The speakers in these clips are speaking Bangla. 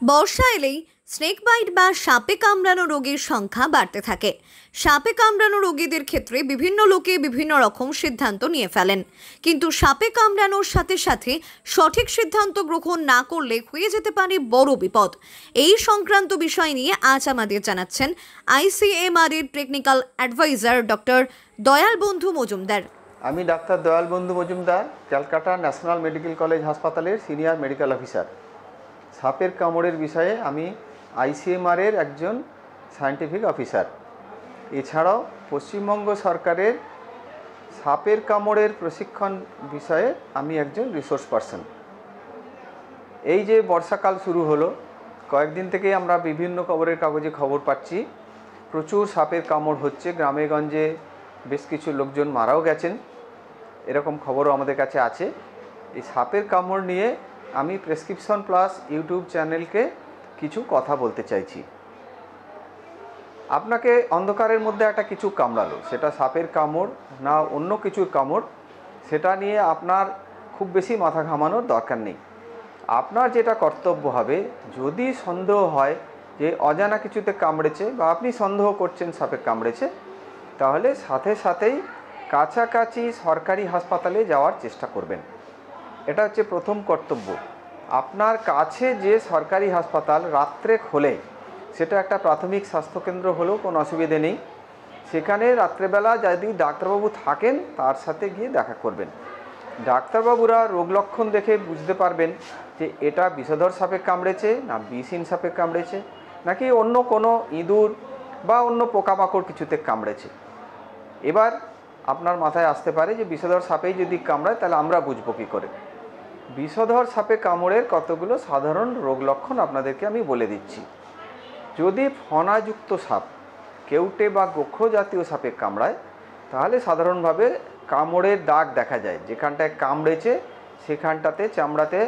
বর্ষা এলেই স্নেক বাইট বা সাপে কামড়ানো রোগীর সংখ্যা বাড়তে থাকে। সাপে কামড়ানো রোগীদের ক্ষেত্রে বিভিন্ন লোকে বিভিন্ন রকম সিদ্ধান্ত নিয়ে ফেলেন, কিন্তু সাপে কামড়ানোর সাথে সাথে সঠিক সিদ্ধান্ত গ্রহণ না করলে হয়ে যেতে পারে বড় বিপদ। এই সংক্রান্ত বিষয় নিয়ে আজ আমাদের জানাচ্ছেন ICMR এর টেকনিক্যাল অ্যাডভাইজার ডক্টর দয়াল বন্ধু মজুমদার। আমি ডাক্তার দয়াল বন্ধু Majumdar, Calcutta national medical college হাসপাতালের সিনিয়র মেডিকেল অফিসার। সাপের কামড়ের বিষয়ে আমি ICMR এর একজন সায়েন্টিফিক অফিসার। এছাড়াও পশ্চিমবঙ্গ সরকারের সাপের কামড়ের প্রশিক্ষণ বিষয়ে আমি একজন রিসোর্স পারসন। এই যে বর্ষাকাল শুরু হলো, কয়েকদিন থেকেই আমরা বিভিন্ন খবরের কাগজে খবর পাচ্ছি প্রচুর সাপের কামড় হচ্ছে। গ্রামে গঞ্জে বেশ কিছু লোকজন মারাও গেছেন, এরকম খবরও আমাদের কাছে আছে। এই সাপের কামড় নিয়ে আমি প্রেসক্রিপশন প্লাস ইউটিউব চ্যানেলকে কিছু কথা বলতে চাইছি। আপনাকে অন্ধকারের মধ্যে একটা কিছু কামড়ালো, সেটা সাপের কামড় না অন্য কিছুর কামড়, সেটা নিয়ে আপনার খুব বেশি মাথা ঘামানোর দরকার নেই। আপনার যেটা কর্তব্য হবে, যদি সন্দেহ হয় যে অজানা কিছুতে কামড়েছে বা আপনি সন্দেহ করছেন সাপে কামড়েছে, তাহলে সাথে সাথেই কাছাকাছি সরকারি হাসপাতালে যাওয়ার চেষ্টা করবেন। এটা হচ্ছে প্রথম কর্তব্য। আপনার কাছে যে সরকারি হাসপাতাল রাত্রে খোলে, সেটা একটা প্রাথমিক স্বাস্থ্যকেন্দ্র হলেও কোনো অসুবিধে নেই। সেখানে রাত্রেবেলা যদি ডাক্তারবাবু থাকেন, তার সাথে গিয়ে দেখা করবেন। ডাক্তারবাবুরা রোগ লক্ষণ দেখে বুঝতে পারবেন যে এটা বিষধর সাপে কামড়েছে না বিষহীন সাপে কামড়েছে, নাকি অন্য কোনো ইঁদুর বা অন্য পোকামাকড় কিছুতে কামড়েছে। এবার আপনার মাথায় আসতে পারে যে বিষধর সাপেই যদি কামড়ায়, তাহলে আমরা বুঝবো কী করে। বিষধর সাপে কামড়ের কতগুলো সাধারণ রোগ লক্ষণ আপনাদেরকে আমি বলে দিচ্ছি। যদি ফণাযুক্ত সাপ, কেউটে বা গোখরো জাতীয় সাপে কামড়ায়, তাহলে সাধারণভাবে কামড়ের দাগ দেখা যায়। যেখানটায় কামড়েছে সেখানটাতে চামড়াতে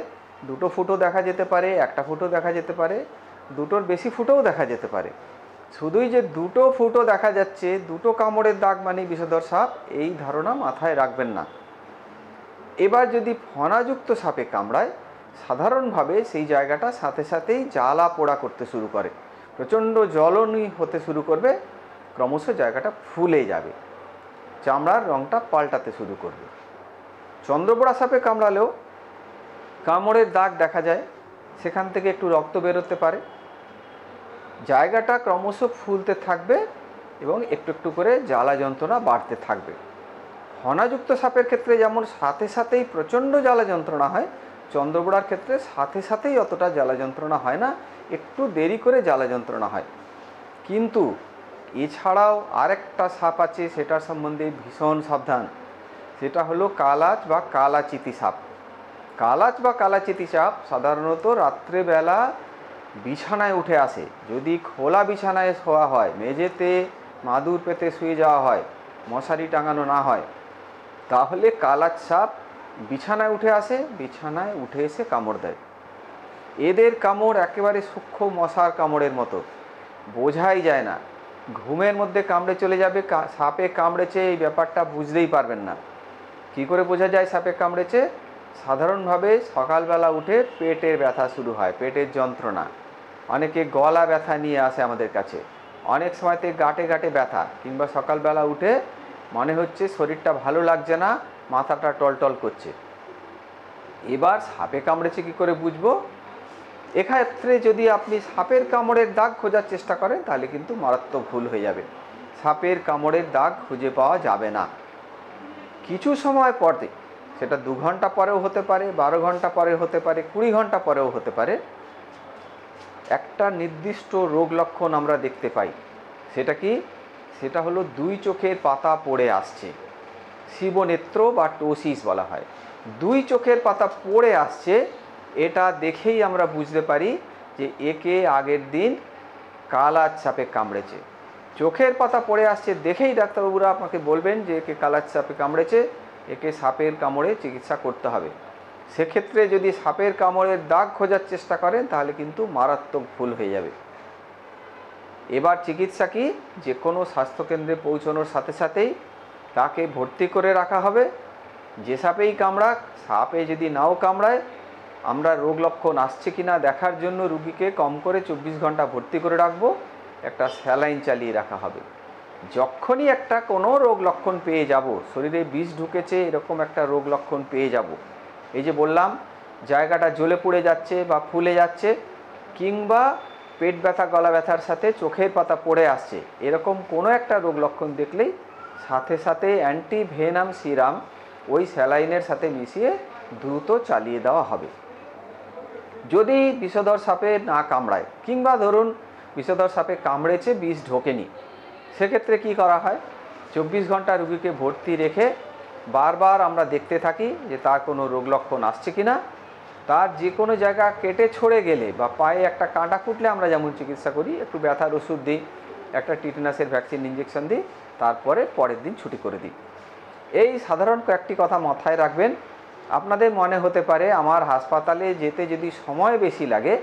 দুটো ফুটো দেখা যেতে পারে, একটা ফুটো দেখা যেতে পারে, দুটোর বেশি ফুটোও দেখা যেতে পারে। শুধুই যে দুটো ফুটো দেখা যাচ্ছে, দুটো কামড়ের দাগ মানে বিষধর সাপ, এই ধারণা মাথায় রাখবেন না। এবার যদি ফণাযুক্ত সাপে কামড়ায়, সাধারণভাবে সেই জায়গাটা সাথে সাথেই জ্বালা পোড়া করতে শুরু করে, প্রচণ্ড জ্বলনি হতে শুরু করবে, ক্রমশ জায়গাটা ফুলে যাবে, চামড়ার রঙটা পাল্টাতে শুরু করবে। চন্দ্রপোড়া সাপে কামড়ালেও কামড়ের দাগ দেখা যায়, সেখান থেকে একটু রক্ত বেরোতে পারে, জায়গাটা ক্রমশ ফুলতে থাকবে এবং একটু একটু করে জ্বালা যন্ত্রণা বাড়তে থাকবে। ফণাযুক্ত সাপের ক্ষেত্রে যেমন সাথে সাথেই প্রচণ্ড জ্বালা যন্ত্রণা হয়, চন্দ্রপোড়ার ক্ষেত্রে সাথে সাথেই অতটা জ্বালা যন্ত্রণা হয় না, একটু দেরি করে জ্বালা যন্ত্রণা হয়। কিন্তু এছাড়াও আরেকটা সাপ আছে, সেটার সম্বন্ধে ভীষণ সাবধান। সেটা হলো কালাচ বা কালাচিতি সাপ। কালাচ বা কালাচিতি সাপ সাধারণত রাত্রেবেলা বিছানায় উঠে আসে। যদি খোলা বিছানায় শোয়া হয়, মেঝেতে মাদুর পেতে শুয়ে যাওয়া হয়, মশারি টাঙানো না হয়, তাহলে কালাচ সাপ বিছানায় উঠে আসে, বিছানায় উঠে এসে কামড় দেয়। এদের কামড় একেবারে সূক্ষ্ম মশার কামড়ের মতো, বোঝাই যায় না। ঘুমের মধ্যে কামড়ে চলে যাবে, সাপে কামড়েছে এই ব্যাপারটা বুঝতেই পারবেন না। কী করে বোঝা যায় সাপে কামড়েছে? সাধারণভাবে সকালবেলা উঠে পেটের ব্যথা শুরু হয়, পেটের যন্ত্রণা। অনেকে গলা ব্যথা নিয়ে আসে আমাদের কাছে, অনেক সময়তে গাঁটে গাঁটে ব্যথা, কিংবা সকালবেলা উঠে মনে হচ্ছে শরীরটা ভালো লাগছে না, মাথাটা টলটল করছে। এবার সাপে কামড়েছে কী করে বুঝবো? এক্ষেত্রে যদি আপনি সাপের কামড়ের দাগ খোঁজার চেষ্টা করেন, তাহলে কিন্তু মারাত্মক ভুল হয়ে যাবে। সাপের কামড়ের দাগ খুঁজে পাওয়া যাবে না। কিছু সময় পরে, সেটা 2 ঘন্টা পরেও হতে পারে, 12 ঘন্টা পরে হতে পারে, 20 ঘন্টা পরেও হতে পারে, একটা নির্দিষ্ট রোগ লক্ষণ আমরা দেখতে পাই। সেটা কি? সেটা হলো 2 চোখের পাতা পড়ে আসছে, শিবনেত্র বা টোসিস বলা হয়। 2 চোখের পাতা পড়ে আসছে, এটা দেখেই আমরা বুঝতে পারি যে একে আগের দিন কালাচ সাপে কামড়েছে। চোখের পাতা পড়ে আসছে দেখেই ডাক্তারবাবুরা আপনাকে বলবেন যে একে কালাচ সাপে কামড়েছে, একে সাপের কামড়ে চিকিৎসা করতে হবে। সেক্ষেত্রে যদি সাপের কামড়ের দাগ খোঁজার চেষ্টা করেন, তাহলে কিন্তু মারাত্মক ভুল হয়ে যাবে। এবার চিকিৎসা কি? যে কোনো স্বাস্থ্যকেন্দ্রে পৌঁছানোর সাথে সাথেই তাকে ভর্তি করে রাখা হবে। যে সাপেই কামড়াক, সাপে যদি নাও কামড়ায়, আমরা রোগ লক্ষণ আসছে কি না দেখার জন্য রুগীকে কম করে 24 ঘন্টা ভর্তি করে রাখবো, একটা স্যালাইন চালিয়ে রাখা হবে। যখনই একটা কোনো রোগ লক্ষণ পেয়ে যাব, শরীরে বিষ ঢুকেছে এরকম একটা রোগ লক্ষণ পেয়ে যাব, এই যে বললাম জায়গাটা জ্বলে পুড়ে যাচ্ছে বা ফুলে যাচ্ছে, কিংবা পেট ব্যথা গলা ব্যথার সাথে চোখের পাতা পড়ে আসছে, এরকম কোনো একটা রোগ লক্ষণ দেখলেই সাথে সাথে অ্যান্টিভেনাম সিরাম ওই স্যালাইনের সাথে মিশিয়ে দ্রুত চালিয়ে দেওয়া হবে। যদি বিষধর সাপে না কামড়ায়, কিংবা ধরুন বিষধর সাপে কামড়েছে বিষ ঢোকেনি, সেক্ষেত্রে কি করা হয়, 24 ঘন্টা রুগীকে ভর্তি রেখে বারবার আমরা দেখতে থাকি যে তার কোনো রোগ লক্ষণ আসছে কি না। তার যে কোনো জায়গা কেটে ছড়ে গেলে বা পায়ে একটা কাঁটা ফুটলে আমরা যেমন চিকিৎসা করি, একটু ব্যথার ওষুধ দিই, একটা টিটেনাসের ভ্যাকসিন ইঞ্জেকশন দিই, তারপরে পরের দিন ছুটি করে দিই। এই সাধারণ কয়েকটি কথা মাথায় রাখবেন। আপনাদের মনে হতে পারে আমার হাসপাতালে যেতে যদি সময় বেশি লাগে,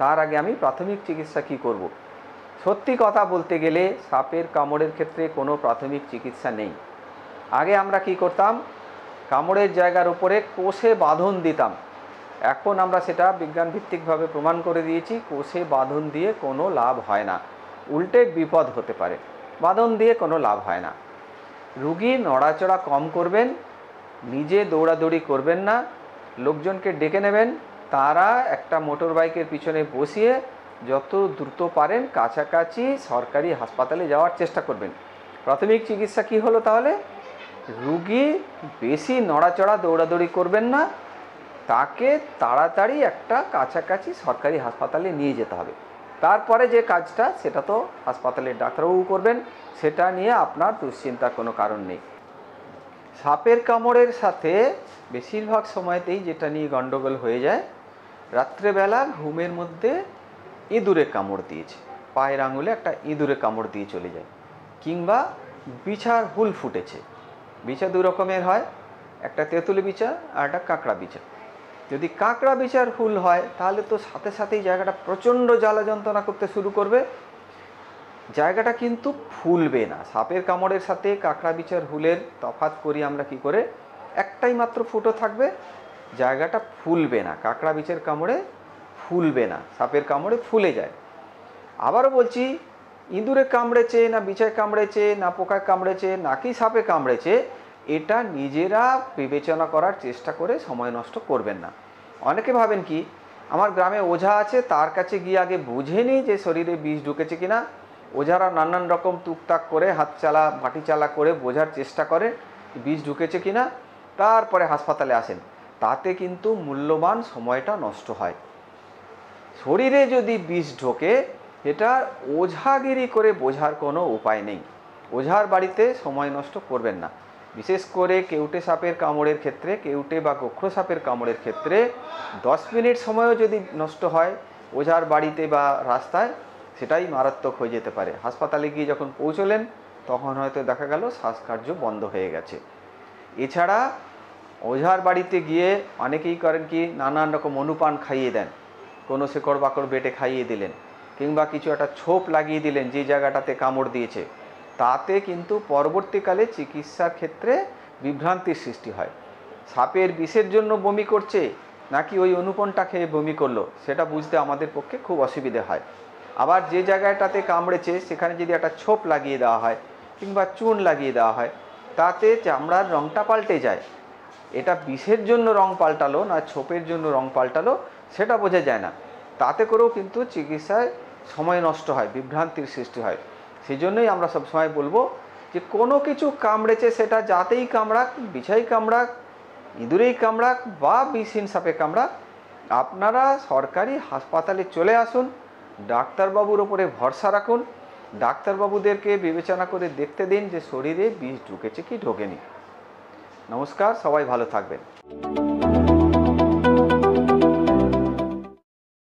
তার আগে আমি প্রাথমিক চিকিৎসা কী করব। সত্যি কথা বলতে গেলে সাপের কামড়ের ক্ষেত্রে কোনো প্রাথমিক চিকিৎসা নেই। আগে আমরা কি করতাম, কামড়ের জায়গার উপরে কোষে বাঁধন দিতাম। এখন আমরা সেটা বিজ্ঞানভিত্তিকভাবে প্রমাণ করে দিয়েছি, কোষে বাঁধন দিয়ে কোনো লাভ হয় না, উল্টে বিপদ হতে পারে। বাঁধন দিয়ে কোনো লাভ হয় না। রুগী নড়াচড়া কম করবেন, নিজে দৌড়াদৌড়ি করবেন না, লোকজনকে ডেকে নেবেন, তারা একটা মোটর বাইকের পিছনে বসিয়ে যত দ্রুত পারেন কাছাকাছি সরকারি হাসপাতালে যাওয়ার চেষ্টা করবেন। প্রাথমিক চিকিৎসা কি হলো তাহলে, রুগী বেশি নড়াচড়া দৌড়াদৌড়ি করবেন না, তাকে তাড়াতাড়ি একটা কাছাকাছি সরকারি হাসপাতালে নিয়ে যেতে হবে। তারপরে যে কাজটা সেটা তো হাসপাতালের ডাক্তারবাবু করবেন, সেটা নিয়ে আপনার দুশ্চিন্তার কোনো কারণ নেই। সাপের কামড়ের সাথে বেশিরভাগ সময়তেই যেটা নিয়ে গণ্ডগোল হয়ে যায়, রাত্রেবেলা ঘুমের মধ্যে ইঁদুরে কামড় দিয়েছে, পায়ের আঙুলে একটা ইঁদুরে কামড় দিয়ে চলে যায়, কিংবা বিছার হুল ফুটেছে। বিছা দু রকমের হয়, একটা তেঁতুল বিছা আর একটা কাঁকড়া বিছা। যদি কাঁকড়া বিছার হুল হয় তাহলে তো সাথে সাথেই জায়গাটা প্রচণ্ড জ্বালা যন্ত্রণা করতে শুরু করবে, জায়গাটা কিন্তু ফুলবে না। সাপের কামড়ের সাথে কাঁকড়া বিছার হুলের তফাৎ করি আমরা কি করে, একটাই মাত্র ফুটো থাকবে, জায়গাটা ফুলবে না। কাঁকড়া বিছের কামড়ে ফুলবে না, সাপের কামড়ে ফুলে যায়। আবারও বলছি, ইঁদুরে কামড়েছে না বিছায় কামড়েছে না পোকায় কামড়েছে নাকি সাপে কামড়েছে, এটা নিজেরা বিবেচনা করার চেষ্টা করে সময় নষ্ট করবেন না। অনেকে ভাবেন কি, আমার গ্রামে ওঝা আছে, তার কাছে গিয়ে আগে বুঝে নিই যে শরীরে বিষ ঢুকেছে কিনা। ওঝারা নানান রকম টুকটাক করে হাত চালা বাটি চালা করে বোঝার চেষ্টা করে বিষ ঢুকেছে কিনা, তারপরে হাসপাতালে আসেন। তাতে কিন্তু মূল্যবান সময়টা নষ্ট হয়। শরীরে যদি বিষ ঢোকে, এটা ওঝাগিরি করে বোঝার কোনো উপায় নেই। ওঝার বাড়িতে সময় নষ্ট করবেন না। বিশেষ করে কেউটে সাপের কামড়ের ক্ষেত্রে, কেউটে বা গোখরো সাপের কামড়ের ক্ষেত্রে 10 মিনিট সময়ও যদি নষ্ট হয় ওঝার বাড়িতে বা রাস্তায়, সেটাই মারাত্মক হয়ে যেতে পারে। হাসপাতালে গিয়ে যখন পৌঁছলেন তখন হয়তো দেখা গেল শ্বাসকার্য বন্ধ হয়ে গেছে। এছাড়া ওঝার বাড়িতে গিয়ে অনেকেই করেন কি, নানান রকম অনুপান খাইয়ে দেন, কোনো শেকড় বাকড় বেটে খাইয়ে দিলেন, কিংবা কিছু একটা ছোপ লাগিয়ে দিলেন যে জায়গাটাতে কামড় দিয়েছে। তাতে কিন্তু পরবর্তীকালে চিকিৎসার ক্ষেত্রে বিভ্রান্তির সৃষ্টি হয়। সাপের বিষের জন্য বমি করছে নাকি ওই অনুপনটা খেয়ে বমি করলো, সেটা বুঝতে আমাদের পক্ষে খুব অসুবিধে হয়। আবার যে জায়গাটাতে কামড়েছে সেখানে যদি একটা ছোপ লাগিয়ে দেওয়া হয় কিংবা চুন লাগিয়ে দেওয়া হয়, তাতে চামড়ার রঙটা পাল্টে যায়। এটা বিষের জন্য রং পাল্টালো না ছোপের জন্য রং পাল্টালো সেটা বোঝা যায় না। তাতে করেও কিন্তু চিকিৎসায় সময় নষ্ট হয়, বিভ্রান্তির সৃষ্টি হয়। সেই জন্যই আমরা সবসময় বলবো যে কোনো কিছু কামড়েছে, সেটা যাতেই কামড়াক, বিছাই কামড়াক, ইঁদুরেই কামড়াক বা বিষহীন সাপে কামড়াক, আপনারা সরকারি হাসপাতালে চলে আসুন, ডাক্তারবাবুর ওপরে ভরসা রাখুন, ডাক্তারবাবুদেরকে বিবেচনা করে দেখতে দিন যে শরীরে বিষ ঢুকেছে কি ঢোকেনি। নমস্কার, সবাই ভালো থাকবেন।